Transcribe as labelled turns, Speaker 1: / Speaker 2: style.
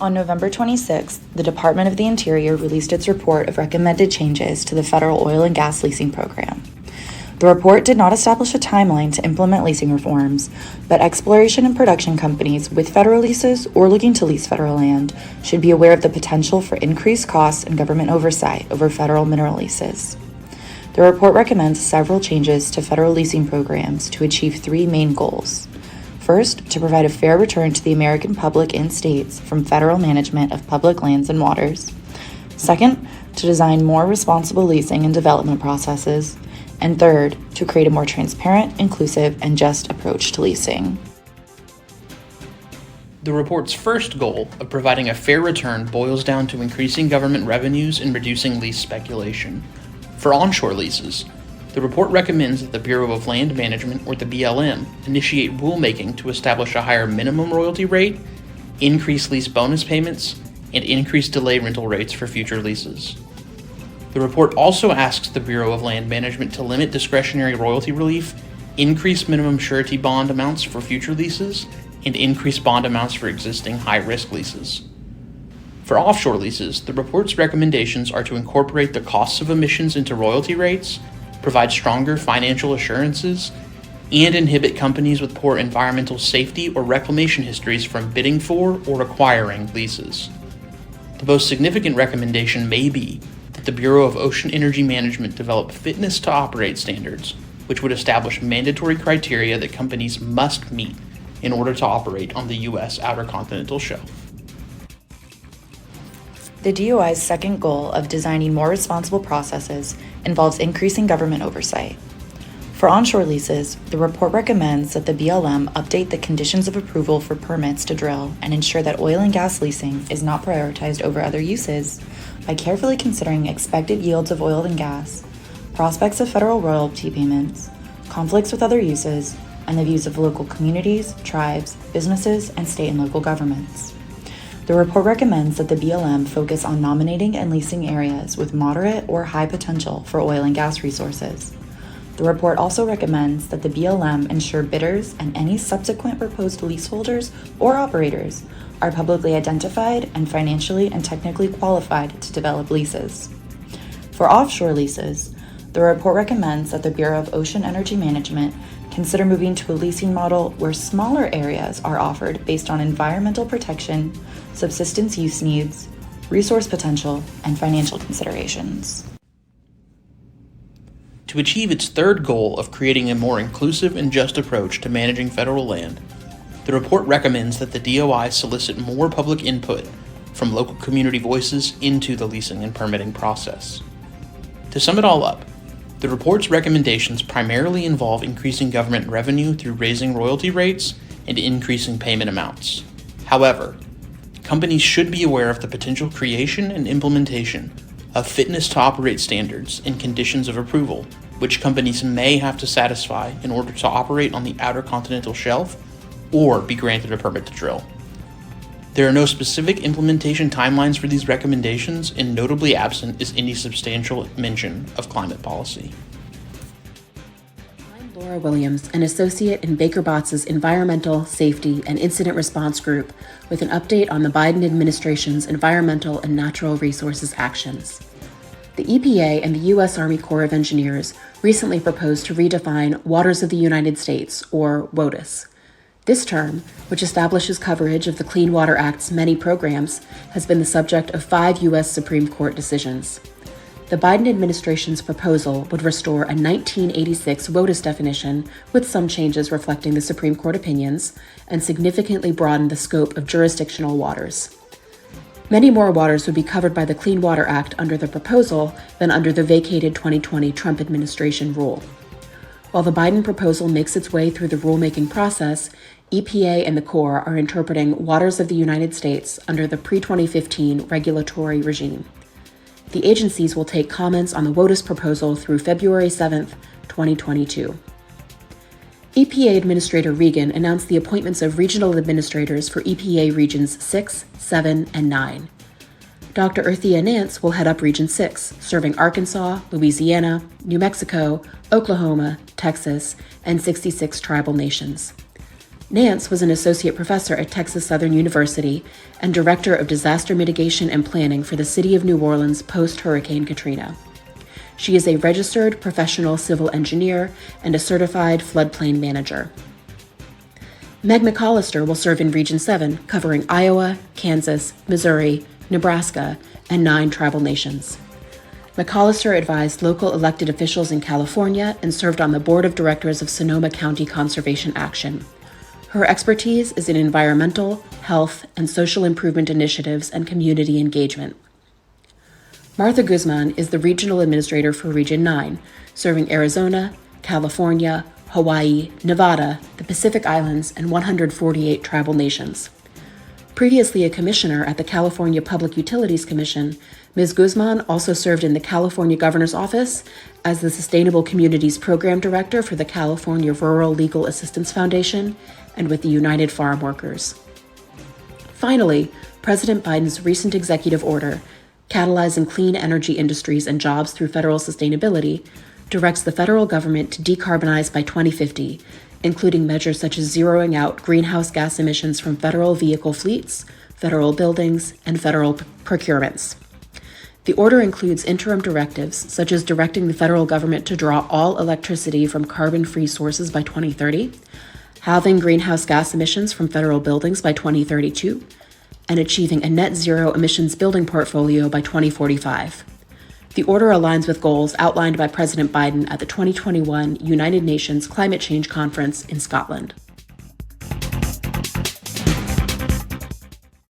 Speaker 1: On November 26th, the Department of the Interior released its report of recommended changes to the federal oil and gas leasing program. The report did not establish a timeline to implement leasing reforms, but exploration and production companies with federal leases or looking to lease federal land should be aware of the potential for increased costs and government oversight over federal mineral leases. The report recommends several changes to federal leasing programs to achieve three main goals. First, to provide a fair return to the American public and states from federal management of public lands and waters. Second, to design more responsible leasing and development processes. And third, to create a more transparent, inclusive, and just approach to leasing.
Speaker 2: The report's first goal of providing a fair return boils down to increasing government revenues and reducing lease speculation. For onshore leases, the report recommends that the Bureau of Land Management, or the BLM, initiate rulemaking to establish a higher minimum royalty rate, increase lease bonus payments, and increase delay rental rates for future leases. The report also asks the Bureau of Land Management to limit discretionary royalty relief, increase minimum surety bond amounts for future leases, and increase bond amounts for existing high-risk leases. For offshore leases, the report's recommendations are to incorporate the costs of emissions into royalty rates, provide stronger financial assurances, and inhibit companies with poor environmental safety or reclamation histories from bidding for or acquiring leases. The most significant recommendation may be that the Bureau of Ocean Energy Management develop fitness to operate standards, which would establish mandatory criteria that companies must meet in order to operate on the U.S. outer continental shelf.
Speaker 1: The DOI's second goal of designing more responsible processes involves increasing government oversight. For onshore leases, the report recommends that the BLM update the conditions of approval for permits to drill and ensure that oil and gas leasing is not prioritized over other uses by carefully considering expected yields of oil and gas, prospects of federal royalty payments, conflicts with other uses, and the views of local communities, tribes, businesses, and state and local governments. The report recommends that the BLM focus on nominating and leasing areas with moderate or high potential for oil and gas resources. The report also recommends that the BLM ensure bidders and any subsequent proposed leaseholders or operators are publicly identified and financially and technically qualified to develop leases. For offshore leases, the report recommends that the Bureau of Ocean Energy Management consider moving to a leasing model where smaller areas are offered based on environmental protection, subsistence use needs, resource potential, and financial considerations.
Speaker 2: To achieve its third goal of creating a more inclusive and just approach to managing federal land, the report recommends that the DOI solicit more public input from local community voices into the leasing and permitting process. To sum it all up, the report's recommendations primarily involve increasing government revenue through raising royalty rates and increasing payment amounts. However, companies should be aware of the potential creation and implementation of fitness to operate standards and conditions of approval, which companies may have to satisfy in order to operate on the outer continental shelf or be granted a permit to drill. There are no specific implementation timelines for these recommendations, and notably absent is any substantial mention of climate policy.
Speaker 3: I'm Laura Williams, an associate in Baker Botz's Environmental, Safety, and Incident Response Group with an update on the Biden administration's environmental and natural resources actions. The EPA and the U.S. Army Corps of Engineers recently proposed to redefine Waters of the United States, or WOTUS. This term, which establishes coverage of the Clean Water Act's many programs, has been the subject of 5 U.S. Supreme Court decisions. The Biden administration's proposal would restore a 1986 WOTUS definition with some changes reflecting the Supreme Court opinions and significantly broaden the scope of jurisdictional waters. Many more waters would be covered by the Clean Water Act under the proposal than under the vacated 2020 Trump administration rule. While the Biden proposal makes its way through the rulemaking process, EPA and the Corps are interpreting Waters of the United States under the pre-2015 regulatory regime. The agencies will take comments on the WOTUS proposal through February 7, 2022. EPA Administrator Regan announced the appointments of regional administrators for EPA Regions 6, 7, and 9. Dr. Earthia Nance will head up Region 6, serving Arkansas, Louisiana, New Mexico, Oklahoma, Texas, and 66 tribal nations. Nance was an associate professor at Texas Southern University and director of disaster mitigation and planning for the city of New Orleans post-Hurricane Katrina. She is a registered professional civil engineer and a certified floodplain manager. Meg McAllister will serve in Region 7, covering Iowa, Kansas, Missouri, Nebraska, and 9 tribal nations. McAllister advised local elected officials in California and served on the board of directors of Sonoma County Conservation Action. Her expertise is in environmental, health, and social improvement initiatives and community engagement. Martha Guzman is the regional administrator for Region 9, serving Arizona, California, Hawaii, Nevada, the Pacific Islands, and 148 tribal nations. Previously a commissioner at the California Public Utilities Commission, Ms. Guzman also served in the California Governor's Office as the Sustainable Communities Program Director for the California Rural Legal Assistance Foundation and with the United Farm Workers. Finally, President Biden's recent executive order, Catalyzing Clean Energy Industries and Jobs Through Federal Sustainability, directs the federal government to decarbonize by 2050, including measures such as zeroing out greenhouse gas emissions from federal vehicle fleets, federal buildings, and federal procurements. The order includes interim directives, such as directing the federal government to draw all electricity from carbon-free sources by 2030, halving greenhouse gas emissions from federal buildings by 2032, and achieving a net zero emissions building portfolio by 2045. The order aligns with goals outlined by President Biden at the 2021 United Nations Climate Change Conference in Scotland.